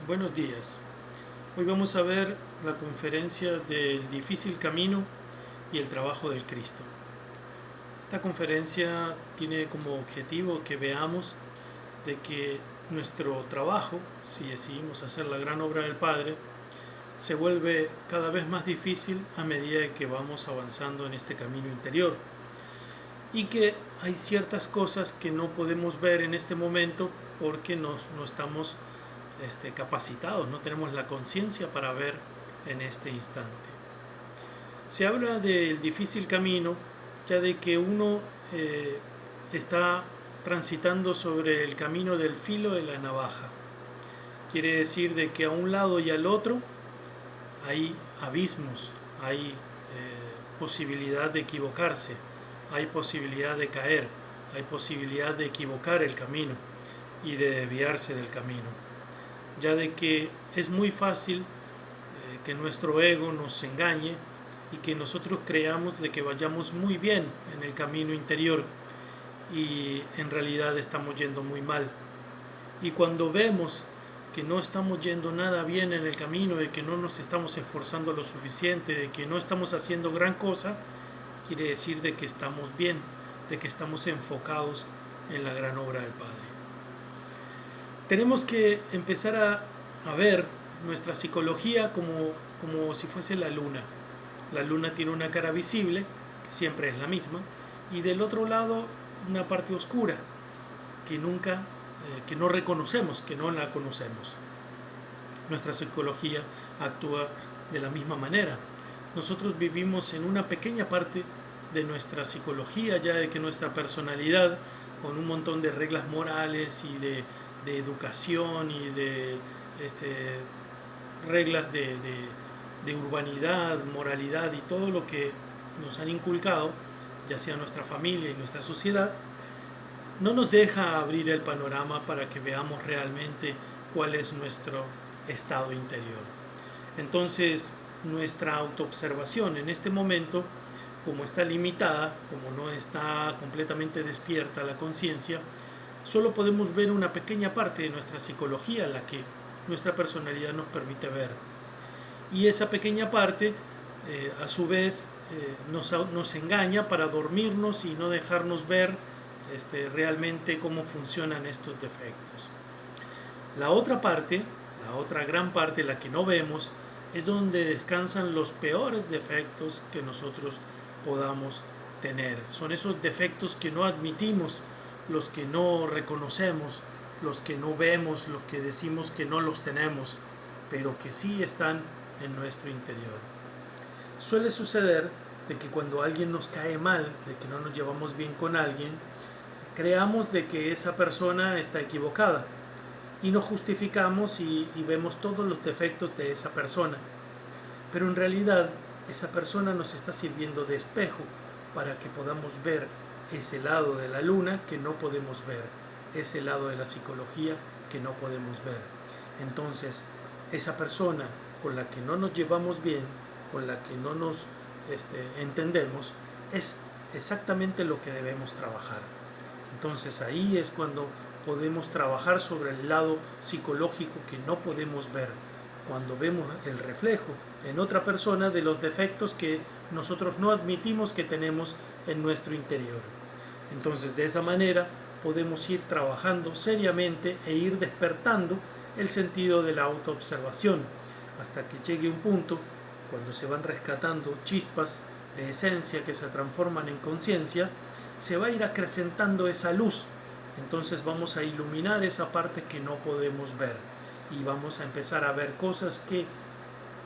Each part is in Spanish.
Buenos días. Hoy vamos a ver la conferencia del difícil camino y el trabajo del Cristo. Esta conferencia tiene como objetivo que veamos de que nuestro trabajo, si decidimos hacer la gran obra del Padre, se vuelve cada vez más difícil a medida que vamos avanzando en este camino interior y que hay ciertas cosas que no podemos ver en este momento porque no estamos capacitados, no tenemos la conciencia para ver en este instante. Se habla del difícil camino, ya de que uno está transitando sobre el camino del filo de la navaja. Quiere decir de que a un lado y al otro hay abismos, hay posibilidad de equivocarse, hay posibilidad de caer, hay posibilidad de equivocar el camino y de desviarse del camino, ya de que es muy fácil que nuestro ego nos engañe y que nosotros creamos de que vayamos muy bien en el camino interior y en realidad estamos yendo muy mal. Y cuando vemos que no estamos yendo nada bien en el camino, de que no nos estamos esforzando lo suficiente, de que no estamos haciendo gran cosa, quiere decir de que estamos bien, de que estamos enfocados en la gran obra del Padre. Tenemos que empezar a ver nuestra psicología como si fuese la luna. La luna tiene una cara visible, que siempre es la misma, y del otro lado una parte oscura, que nunca, que no reconocemos, que no la conocemos. Nuestra psicología actúa de la misma manera. Nosotros vivimos en una pequeña parte de nuestra psicología, ya de que nuestra personalidad, con un montón de reglas morales y de educación y de reglas de urbanidad, moralidad y todo lo que nos han inculcado, ya sea nuestra familia y nuestra sociedad, no nos deja abrir el panorama para que veamos realmente cuál es nuestro estado interior. Entonces, nuestra autoobservación en este momento, como está limitada, como no está completamente despierta la conciencia, solo podemos ver una pequeña parte de nuestra psicología, la que nuestra personalidad nos permite ver. Y esa pequeña parte, a su vez, nos engaña para dormirnos y no dejarnos ver realmente cómo funcionan estos defectos. La otra parte, la otra gran parte, la que no vemos, es donde descansan los peores defectos que nosotros podamos tener. Son esos defectos que no admitimos, los que no reconocemos, los que no vemos, los que decimos que no los tenemos, pero que sí están en nuestro interior. Suele suceder de que cuando alguien nos cae mal, de que no nos llevamos bien con alguien, creamos de que esa persona está equivocada y nos justificamos y vemos todos los defectos de esa persona. Pero en realidad esa persona nos está sirviendo de espejo para que podamos ver ese lado de la luna que no podemos ver, ese lado de la psicología que no podemos ver. Entonces, esa persona con la que no nos llevamos bien, con la que no nos entendemos, es exactamente lo que debemos trabajar. Entonces ahí es cuando podemos trabajar sobre el lado psicológico que no podemos ver, cuando vemos el reflejo en otra persona de los defectos que nosotros no admitimos que tenemos en nuestro interior. Entonces de esa manera podemos ir trabajando seriamente e ir despertando el sentido de la autoobservación hasta que llegue un punto cuando se van rescatando chispas de esencia que se transforman en conciencia, se va a ir acrecentando esa luz. Entonces vamos a iluminar esa parte que no podemos ver y vamos a empezar a ver cosas que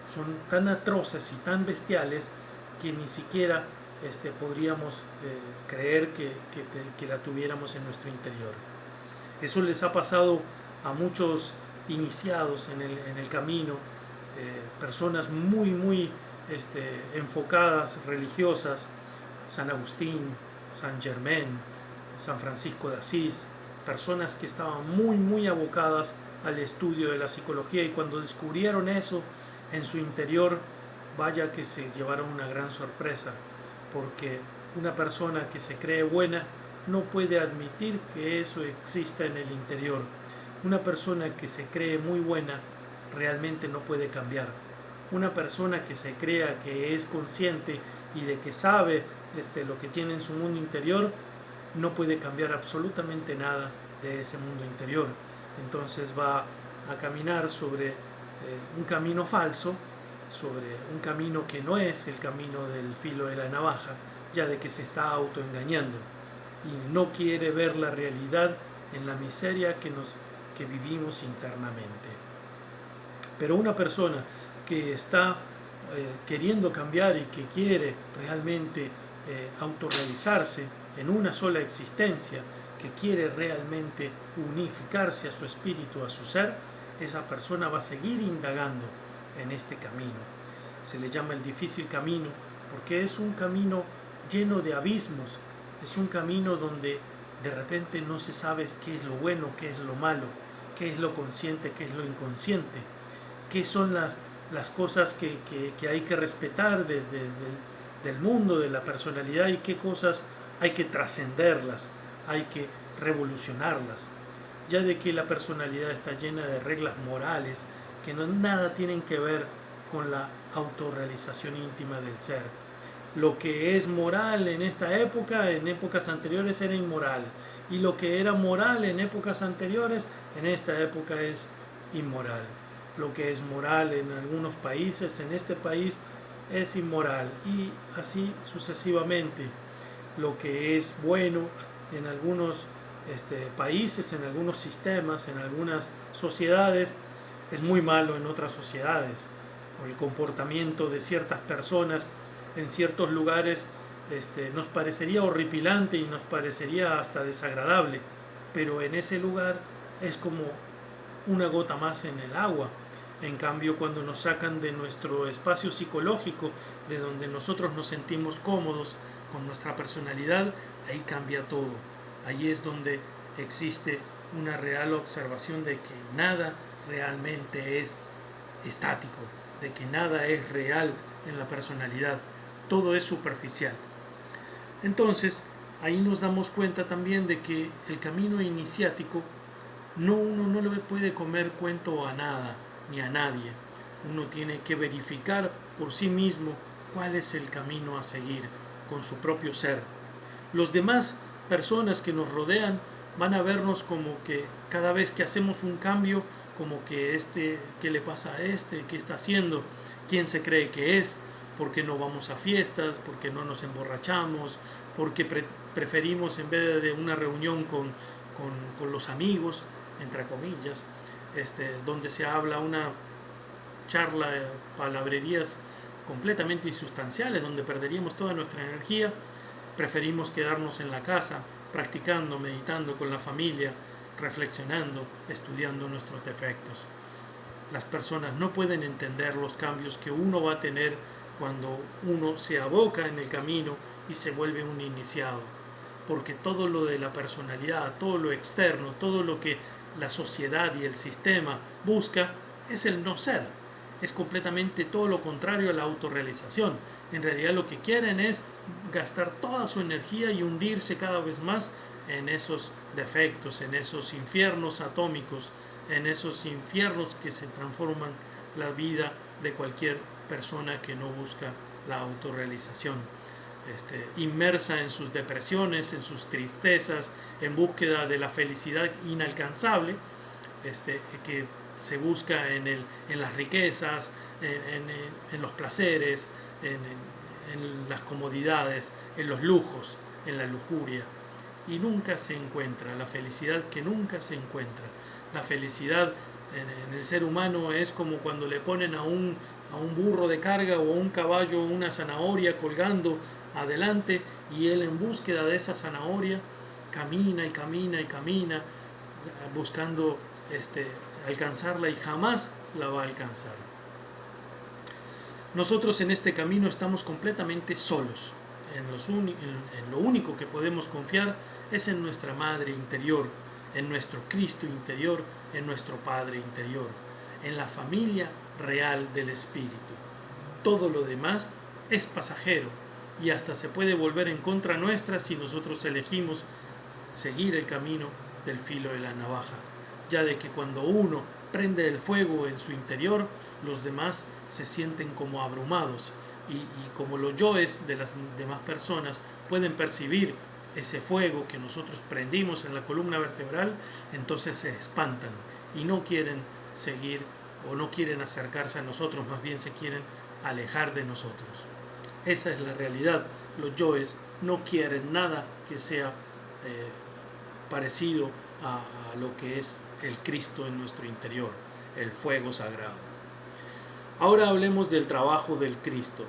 son tan atroces y tan bestiales que ni siquiera podríamos creer que la tuviéramos en nuestro interior. Eso les ha pasado a muchos iniciados en el camino, personas muy enfocadas, religiosas, San Agustín, San Germain, San Francisco de Asís, personas que estaban muy abocadas al estudio de la psicología y cuando descubrieron eso en su interior, vaya que se llevaron una gran sorpresa, porque una persona que se cree buena no puede admitir que eso exista en el interior. Una persona que se cree muy buena realmente no puede cambiar. Una persona que se crea que es consciente y de que sabe lo que tiene en su mundo interior, no puede cambiar absolutamente nada de ese mundo interior. Entonces va a caminar sobre un camino falso, sobre un camino que no es el camino del filo de la navaja, ya de que se está autoengañando y no quiere ver la realidad en la miseria que vivimos internamente. Pero una persona que está queriendo cambiar y que quiere realmente autorrealizarse en una sola existencia, que quiere realmente unificarse a su espíritu, a su ser, esa persona va a seguir indagando en este camino. Se le llama el difícil camino porque es un camino lleno de abismos, es un camino donde de repente no se sabe qué es lo bueno, qué es lo malo, qué es lo consciente, qué es lo inconsciente, qué son las cosas que hay que respetar del mundo, de la personalidad, y qué cosas hay que trascenderlas, hay que revolucionarlas, ya de que la personalidad está llena de reglas morales que nada tienen que ver con la autorrealización íntima del ser. Lo que es moral en esta época, en épocas anteriores era inmoral, y lo que era moral en épocas anteriores, en esta época es inmoral. Lo que es moral en algunos países, en este país es inmoral, y así sucesivamente. Lo que es bueno en algunos países, en algunos sistemas, en algunas sociedades, es muy malo en otras sociedades. O el comportamiento de ciertas personas en ciertos lugares nos parecería horripilante y nos parecería hasta desagradable, pero en ese lugar es como una gota más en el agua. En cambio, cuando nos sacan de nuestro espacio psicológico, de donde nosotros nos sentimos cómodos con nuestra personalidad, ahí cambia todo. Ahí es donde existe una real observación de que nada realmente es estático, de que nada es real en la personalidad, todo es superficial. Entonces, ahí nos damos cuenta también de que el camino iniciático, uno no le puede comer cuento a nada ni a nadie. Uno tiene que verificar por sí mismo cuál es el camino a seguir con su propio ser. Los demás personas que nos rodean van a vernos como que cada vez que hacemos un cambio, como que ¿qué le pasa a qué está haciendo? ¿Quién se cree que es? ¿Por qué no vamos a fiestas? ¿Por qué no nos emborrachamos? ¿Por qué preferimos, en vez de una reunión con los amigos, entre comillas, donde se habla una charla, palabrerías completamente insustanciales, donde perderíamos toda nuestra energía, preferimos quedarnos en la casa, practicando, meditando con la familia, reflexionando, estudiando nuestros defectos? Las personas no pueden entender los cambios que uno va a tener cuando uno se aboca en el camino y se vuelve un iniciado, porque todo lo de la personalidad, todo lo externo, todo lo que la sociedad y el sistema busca es el no ser, es completamente todo lo contrario a la autorrealización. En realidad lo que quieren es gastar toda su energía y hundirse cada vez más en esos defectos, en esos infiernos atómicos, en esos infiernos que se transforman la vida de cualquier persona que no busca la autorrealización, inmersa en sus depresiones, en sus tristezas, en búsqueda de la felicidad inalcanzable, que se busca en las riquezas, en los placeres, en las comodidades, en los lujos, en la lujuria, y nunca se encuentra la felicidad, que nunca se encuentra. La felicidad en el ser humano es como cuando le ponen a un burro de carga o a un caballo una zanahoria colgando adelante, y él, en búsqueda de esa zanahoria, camina y camina y camina buscando alcanzarla, y jamás la va a alcanzar. Nosotros en este camino estamos completamente solos. En lo único que podemos confiar es en nuestra Madre interior, en nuestro Cristo interior, en nuestro Padre interior, en la familia real del Espíritu. Todo lo demás es pasajero y hasta se puede volver en contra nuestra si nosotros elegimos seguir el camino del filo de la navaja, ya de que cuando uno prende el fuego en su interior, los demás se sienten como abrumados y como los yoes de las demás personas pueden percibir ese fuego que nosotros prendimos en la columna vertebral, entonces se espantan y no quieren seguir o no quieren acercarse a nosotros, más bien se quieren alejar de nosotros. Esa es la realidad. Los yoes no quieren nada que sea parecido a lo que es el Cristo en nuestro interior, el fuego sagrado. Ahora hablemos del trabajo del Cristo.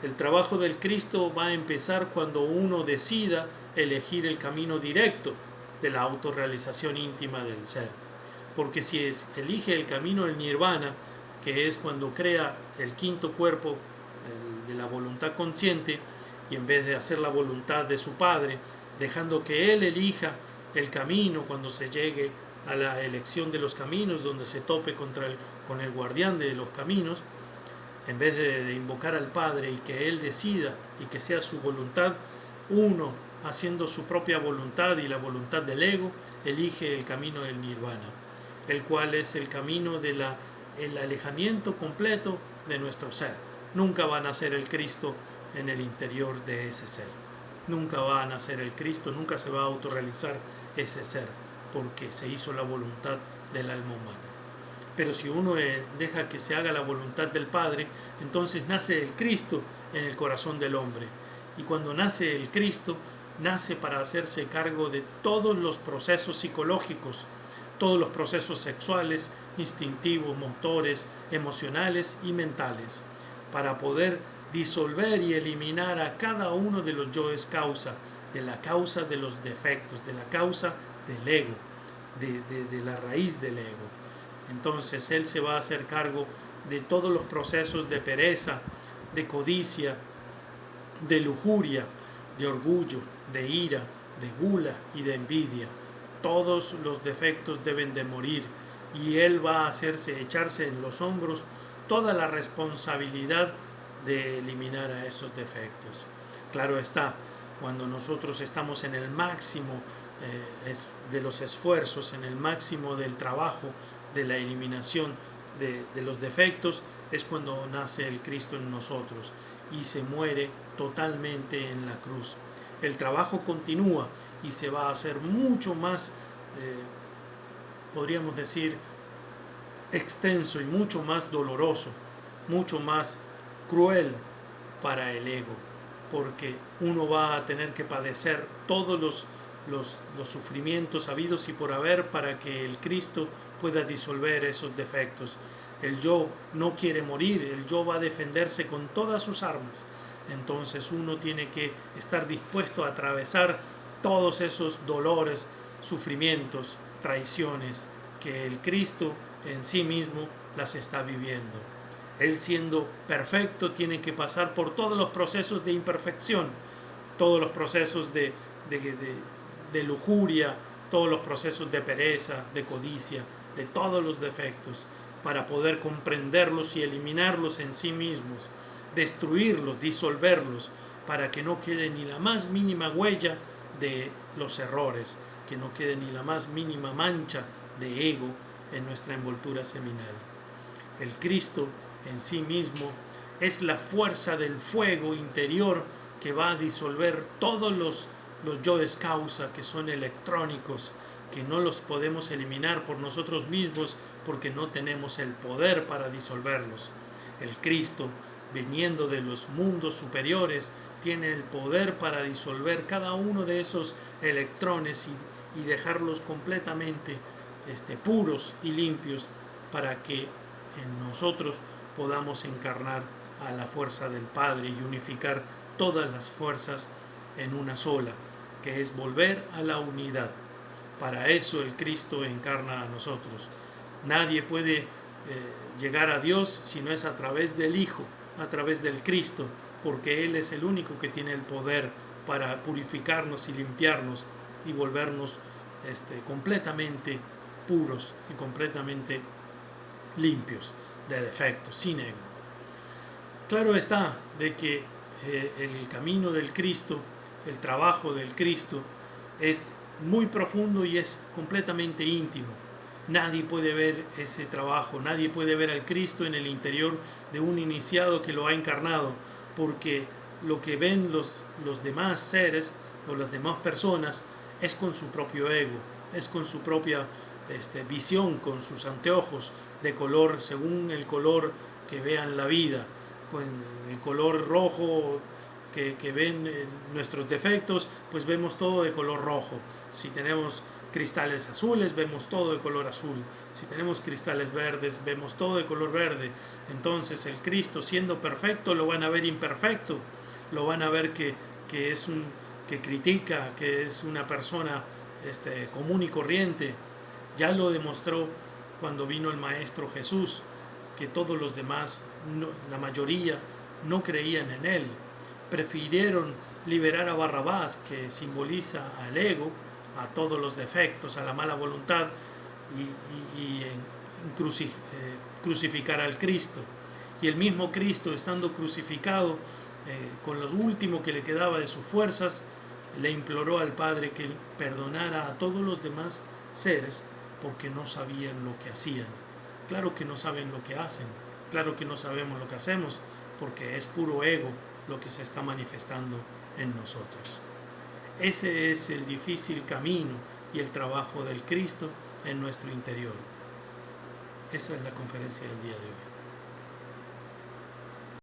El trabajo del Cristo va a empezar cuando uno decida elegir el camino directo de la autorrealización íntima del ser. Porque si elige el camino del nirvana, que es cuando crea el quinto cuerpo de la voluntad consciente, y en vez de hacer la voluntad de su Padre, dejando que Él elija el camino cuando se llegue a la elección de los caminos, donde se tope con el guardián de los caminos, en vez de invocar al Padre y que Él decida y que sea su voluntad, uno haciendo su propia voluntad y la voluntad del ego, elige el camino del nirvana, el cual es el camino del alejamiento completo de nuestro ser. Nunca va a nacer el Cristo en el interior de ese ser. Nunca va a nacer el Cristo, nunca se va a autorrealizar ese ser, porque se hizo la voluntad del alma humana. Pero si uno deja que se haga la voluntad del Padre, entonces nace el Cristo en el corazón del hombre. Y cuando nace el Cristo, nace para hacerse cargo de todos los procesos psicológicos, todos los procesos sexuales, instintivos, motores, emocionales y mentales, para poder disolver y eliminar a cada uno de los yoes causa, de la causa de los defectos, de la causa del ego, de la raíz del ego. Entonces Él se va a hacer cargo de todos los procesos de pereza, de codicia, de lujuria, de orgullo, de ira, de gula y de envidia. Todos los defectos deben de morir y Él va a echarse en los hombros toda la responsabilidad de eliminar a esos defectos. Claro está, cuando nosotros estamos en el máximo de los esfuerzos, en el máximo del trabajo, de la eliminación de los defectos, es cuando nace el Cristo en nosotros y se muere totalmente en la cruz. El trabajo continúa y se va a hacer mucho más, podríamos decir, extenso y mucho más doloroso, mucho más cruel para el ego, porque uno va a tener que padecer todos los sufrimientos habidos y por haber para que el Cristo pueda disolver esos defectos. El yo no quiere morir, el yo va a defenderse con todas sus armas. Entonces uno tiene que estar dispuesto a atravesar todos esos dolores, sufrimientos, traiciones, que el Cristo en sí mismo las está viviendo. Él siendo perfecto tiene que pasar por todos los procesos de imperfección, todos los procesos de lujuria, todos los procesos de pereza, de codicia, de todos los defectos, para poder comprenderlos y eliminarlos en sí mismos, destruirlos, disolverlos, para que no quede ni la más mínima huella de los errores, que no quede ni la más mínima mancha de ego en nuestra envoltura seminal. El Cristo en sí mismo es la fuerza del fuego interior que va a disolver todos los yoes causa, que son electrónicos, que no los podemos eliminar por nosotros mismos porque no tenemos el poder para disolverlos. El Cristo, viniendo de los mundos superiores, tiene el poder para disolver cada uno de esos electrones y dejarlos completamente puros y limpios, para que en nosotros podamos encarnar a la fuerza del Padre y unificar todas las fuerzas en una sola, que es volver a la unidad. Para eso el Cristo encarna a nosotros. Nadie puede llegar a Dios si no es a través del Hijo, a través del Cristo, porque Él es el único que tiene el poder para purificarnos y limpiarnos y volvernos completamente puros y completamente limpios de defectos, sin ego. Claro está de que el camino del Cristo, el trabajo del Cristo es muy profundo y es completamente íntimo. Nadie puede ver ese trabajo, nadie puede ver al Cristo en el interior de un iniciado que lo ha encarnado, porque lo que ven los demás seres o las demás personas es con su propio ego, es con su propia visión, con sus anteojos de color, según el color que vean la vida, con el color rojo que ven nuestros defectos, pues vemos todo de color rojo. Si tenemos cristales azules, vemos todo de color azul. Si tenemos cristales verdes, vemos todo de color verde. Entonces el Cristo, siendo perfecto, lo van a ver imperfecto. Lo van a ver que es que critica, que es una persona común y corriente. Ya lo demostró cuando vino el Maestro Jesús, que todos los demás, la mayoría, no creían en él. Prefirieron liberar a Barrabás, que simboliza al ego, a todos los defectos, a la mala voluntad, y crucificar al Cristo. Y el mismo Cristo, estando crucificado, con lo último que le quedaba de sus fuerzas, le imploró al Padre que perdonara a todos los demás seres porque no sabían lo que hacían. Claro que no saben lo que hacen, claro que no sabemos lo que hacemos, porque es puro ego lo que se está manifestando en nosotros. Ese es el difícil camino y el trabajo del Cristo en nuestro interior. Esa es la conferencia del día de hoy.